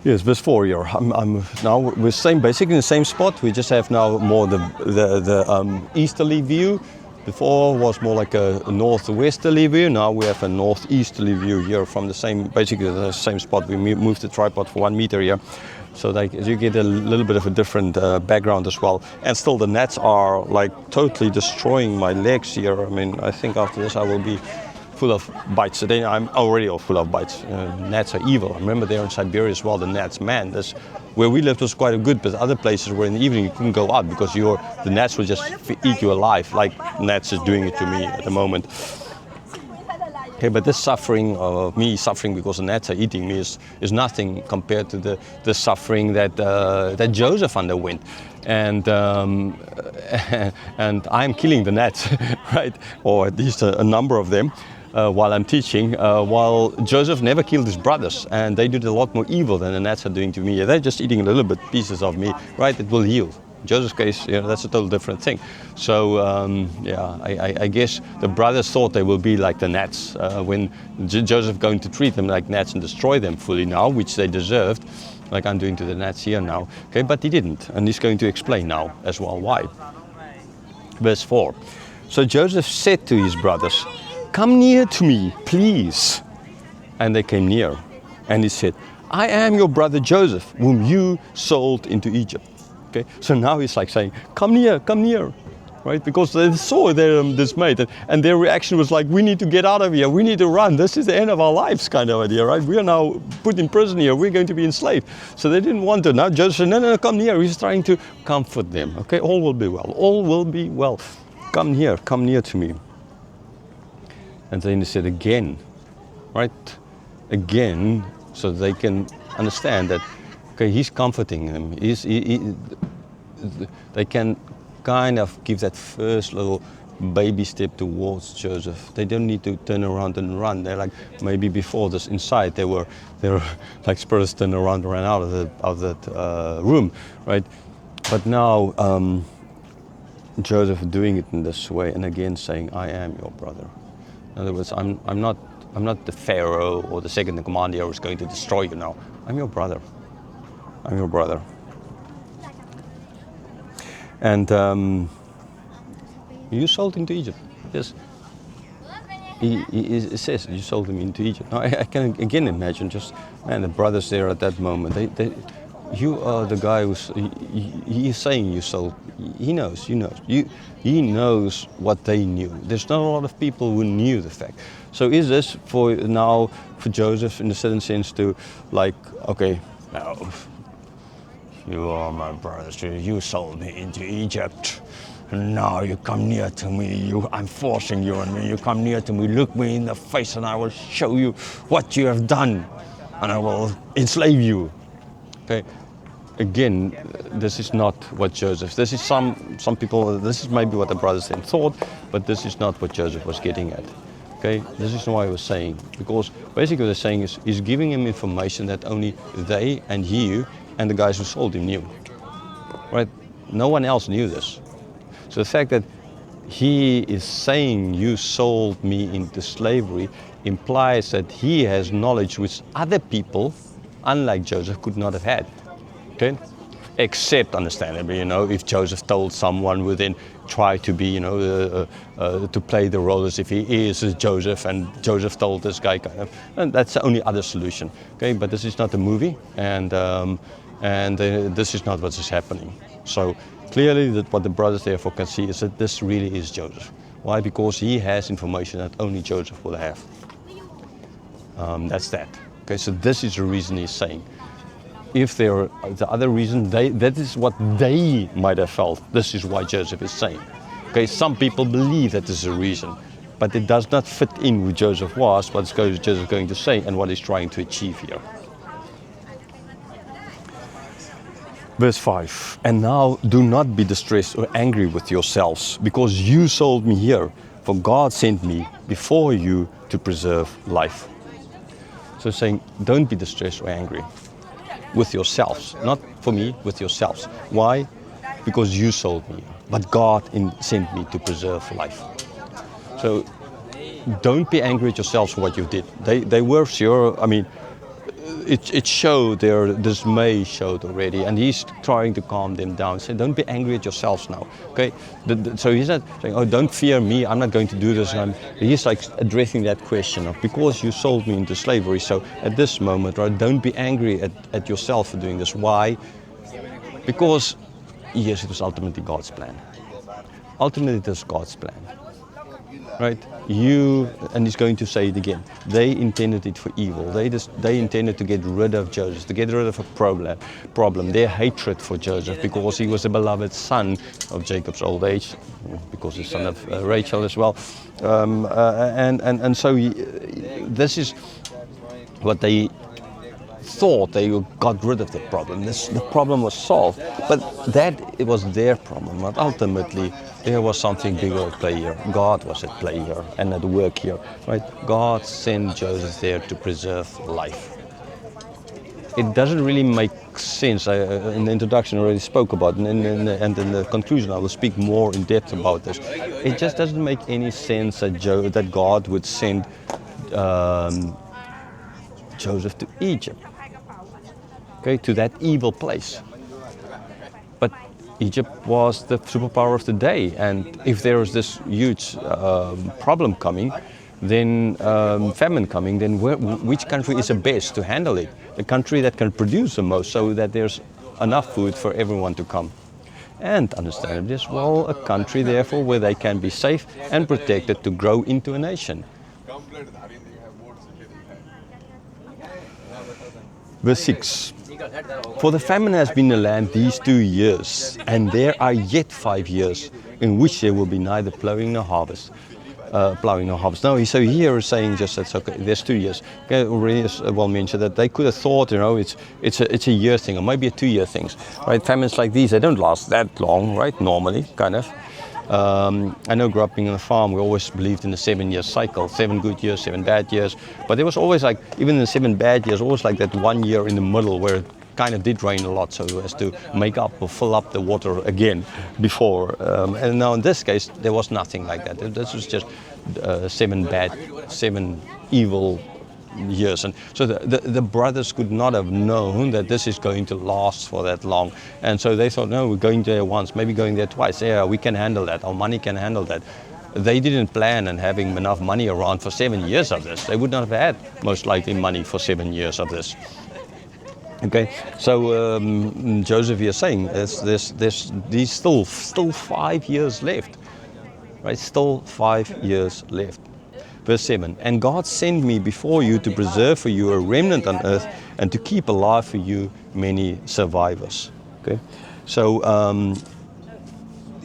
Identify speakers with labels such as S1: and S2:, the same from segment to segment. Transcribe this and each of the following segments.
S1: Yes, verse 4 here. I'm now we're basically in the same spot. We just have now more the easterly view. Before was more like a northwesterly view. Now we have a northeasterly view here from basically the same spot. We moved the tripod for 1 meter here, so you get a little bit of a different background as well. And still, the gnats are like totally destroying my legs here. I mean, I think after this I will be full of bites. Today I'm already full of bites. Gnats are evil. I remember there in Siberia as well, the gnats, man, where we lived was quite good, but other places where in the evening you couldn't go out because the gnats will just eat you alive, like gnats is doing it to me at the moment. Okay, but this suffering of me suffering because the gnats are eating me is nothing compared to the suffering that Joseph underwent. And and I'm killing the gnats, right? Or at least a number of them. While I'm teaching, while Joseph never killed his brothers, and they did a lot more evil than the gnats are doing to me. They're just eating a little bit pieces of me, right? It will heal. In Joseph's case, that's a total different thing. So I guess the brothers thought they will be like the gnats when Joseph going to treat them like gnats and destroy them fully now, which they deserved, like I'm doing to the gnats here now. Okay, but he didn't, and he's going to explain now as well why. Verse 4. So Joseph said to his brothers, "Come near to me, please." And they came near. And he said, "I am your brother Joseph, whom you sold into Egypt." Okay, so now he's like saying, come near, right? Because they saw their dismayed, and their reaction was like, we need to get out of here, we need to run, this is the end of our lives kind of idea, right? We are now put in prison here, we're going to be enslaved. So they didn't want to. Now Joseph said, no, come near. He's trying to comfort them. Okay, all will be well, all will be well. Come near to me. And then he said again, right? Again, so they can understand that, okay, he's comforting them. They can kind of give that first little baby step towards Joseph. They don't need to turn around and run. They're like, maybe before this inside, they were like spirits turn around and ran out of that room, right? But now Joseph doing it in this way, and again saying, "I am your brother." In other words, I'm not the Pharaoh or the second in command here who's going to destroy you now. I'm your brother. I'm your brother. And you sold him to Egypt. Yes. He says you sold him into Egypt. Now I can again imagine just, man, the brothers there at that moment. You are the guy he's saying you sold. He knows. He knows what they knew. There's not a lot of people who knew the fact. So is this for Joseph in a certain sense to like, okay, now you are my brothers. You sold me into Egypt. And now you come near to me. I'm forcing you on me. You come near to me. Look me in the face, and I will show you what you have done, and I will enslave you. Okay. Again, this is not what Joseph. This is some people. This is maybe what the brothers then thought, but this is not what Joseph was getting at. Okay, this is why I was saying, because basically what they're saying is he's giving him information that only they and he and the guys who sold him knew. Right? No one else knew this. So the fact that he is saying you sold me into slavery implies that he has knowledge which other people, unlike Joseph, could not have had. Okay? Except, understandably, if Joseph told someone who then try to be, to play the role as if he is Joseph, and Joseph told this guy kind of, and that's the only other solution. Okay, but this is not a movie, and this is not what is happening. So clearly, that what the brothers therefore can see is that this really is Joseph. Why? Because he has information that only Joseph will have. That's that. Okay, so this is the reason he's saying. If there are the other reason, that is what they might have felt. This is why Joseph is saying. Okay, some people believe that this is a reason, but it does not fit in who Joseph was, what Joseph going to say, and what he's trying to achieve here. Verse 5, and now do not be distressed or angry with yourselves, because you sold me here, for God sent me before you to preserve life. So saying, don't be distressed or angry with yourselves, not for me, with yourselves. Why? Because you sold me, but God sent me to preserve life. So don't be angry at yourselves for what you did. They were sure, it showed, their dismay showed already, and he's trying to calm them down. Say, don't be angry at yourselves now, okay? So he's not saying, oh, don't fear me, I'm not going to do this. And he's like addressing that question of, because you sold me into slavery, so at this moment, right, don't be angry at yourself for doing this. Why? Because, yes, it was ultimately God's plan. Ultimately, it was God's plan. Right? And he's going to say it again, they intended it for evil. They intended to get rid of Joseph, to get rid of a problem, their hatred for Joseph, because he was a beloved son of Jacob's old age, because he's son of Rachel as well. And so this is what they thought. They got rid of the problem. The problem was solved, but it was their problem. But ultimately, there was something bigger at play here. God was at play here and at work here, right? God sent Joseph there to preserve life. It doesn't really make sense. In the introduction, I already spoke about it, and in the conclusion, I will speak more in depth about this. It just doesn't make any sense that God would send Joseph to Egypt, okay, to that evil place. But Egypt was the superpower of the day, and if there was this huge problem coming, then famine coming, then which country is the best to handle it? The country that can produce the most, so that there's enough food for everyone to come. And understandably as well, a country therefore where they can be safe and protected to grow into a nation. Verse 6. For the famine has been in the land these 2 years, and there are yet 5 years in which there will be neither plowing nor harvest. No, so here is saying just that's okay. There's 2 years. Okay, already as well mentioned that they could have thought, it's a year thing or maybe a 2-year thing, right? Famines like these, they don't last that long, right? Normally, kind of. I know growing up on a farm, we always believed in the 7-year cycle, 7 good years, 7 bad years. But there was always like, even in the 7 bad years, always like that 1 year in the middle where it kind of did rain a lot, so as to make up or fill up the water again before. And now in this case, there was nothing like that. This was just 7 evil years. And so the brothers could not have known that this is going to last for that long. And so they thought, no, we're going there once, maybe going there twice. Yeah, we can handle that. Our money can handle that. They didn't plan on having enough money around for 7 years of this. They would not have had, most likely, money for 7 years of this. Okay, so Joseph here is saying there's still 5 years left, right? Still 5 years left. Verse 7, and God sent me before you to preserve for you a remnant on earth and to keep alive for you many survivors. Okay, so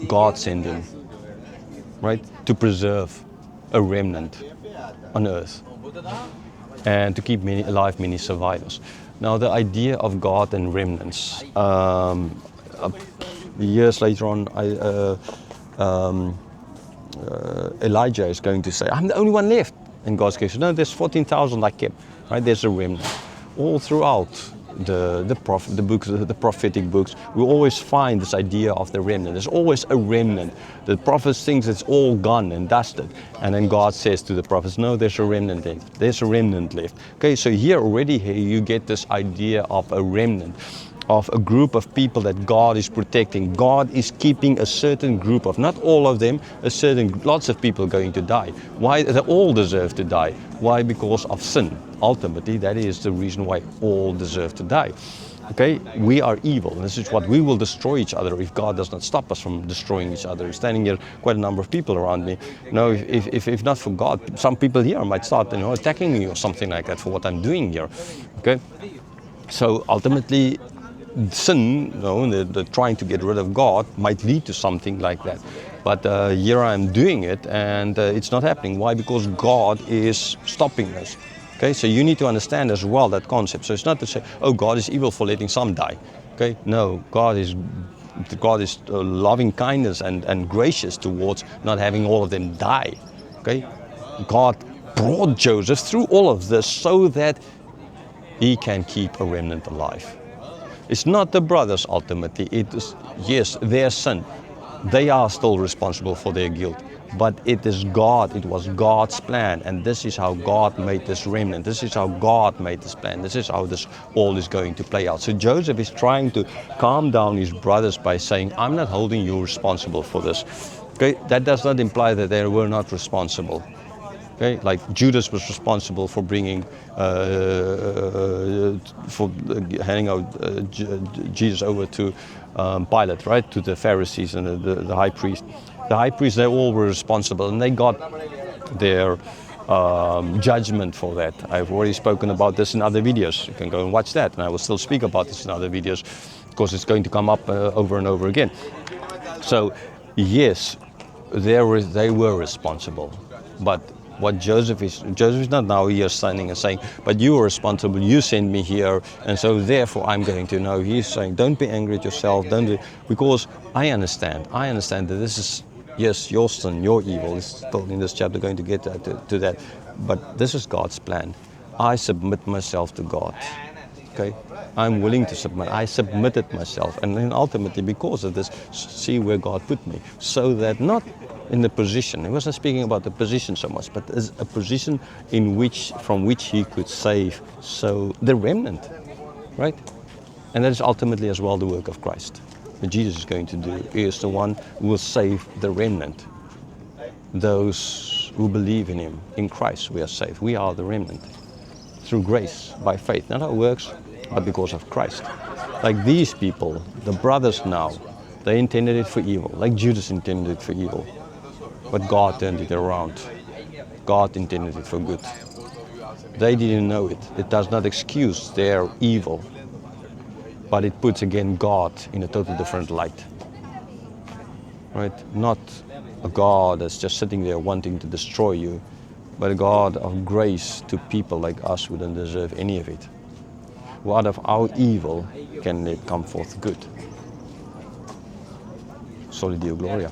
S1: God sent him, right, to preserve a remnant on earth and to keep alive many survivors. Now the idea of God and remnants, years later on, Elijah is going to say, I'm the only one left. And God says, no, there's 14,000 I kept, right? There's a remnant. All throughout the prophetic books, we always find this idea of the remnant. There's always a remnant. The prophets think it's all gone and dusted. And then God says to the prophets, no, there's a remnant left. There's a remnant left. Okay, so here you get this idea of a remnant, of a group of people that God is protecting. God is keeping a certain group of, not all of them, lots of people going to die. Why? They all deserve to die. Why? Because of sin. Ultimately, that is the reason why all deserve to die. Okay, we are evil. This is what we will destroy each other if God does not stop us from destroying each other. Standing here, quite a number of people around me. If not for God, some people here might start, attacking me or something like that for what I'm doing here. Okay, so ultimately, sin, the trying to get rid of God might lead to something like that. But here I am doing it, and it's not happening. Why? Because God is stopping us. Okay, so you need to understand as well that concept. So it's not to say, oh, God is evil for letting some die. Okay, no, God is loving kindness and gracious towards not having all of them die. Okay, God brought Joseph through all of this so that he can keep a remnant alive. It's not the brothers ultimately. It is, yes, their sin. They are still responsible for their guilt. But it is God, it was God's plan, and this is how God made this remnant. This is how God made this plan. This is how this all is going to play out. So Joseph is trying to calm down his brothers by saying, I'm not holding you responsible for this. Okay, that does not imply that they were not responsible. Okay, like Judas was responsible for bringing, for handing out Jesus over to Pilate, right, to the Pharisees and the high priest. The high priests, they all were responsible, and they got their judgment for that. I've already spoken about this in other videos. You can go and watch that, and I will still speak about this in other videos, because it's going to come up over and over again. So, yes, they were responsible, but what Joseph is not now here standing and saying, but you are responsible, you sent me here, and so therefore I'm going to know. He's saying, don't be angry at yourself, because I understand that this is, yes, your sin, your evil. It's still in this chapter going to get to that, but this is God's plan. I submit myself to God. Okay, I'm willing to submit. I submitted myself, and then ultimately, because of this, see where God put me, so that not in the position. He wasn't speaking about the position so much, but as a position from which he could save the remnant, right? And that is ultimately as well the work of Christ. What Jesus is going to do is the one who will save the remnant. Those who believe in him, in Christ, we are saved. We are the remnant through grace, by faith, not our works, but because of Christ. Like these people, the brothers now, they intended it for evil, like Judas intended it for evil. But God turned it around. God intended it for good. They didn't know it. It does not excuse their evil, but it puts again God in a totally different light. Right? Not a God that's just sitting there wanting to destroy you, but a God of grace to people like us who don't deserve any of it. Who out of our evil can it come forth good. Soli Deo Gloria.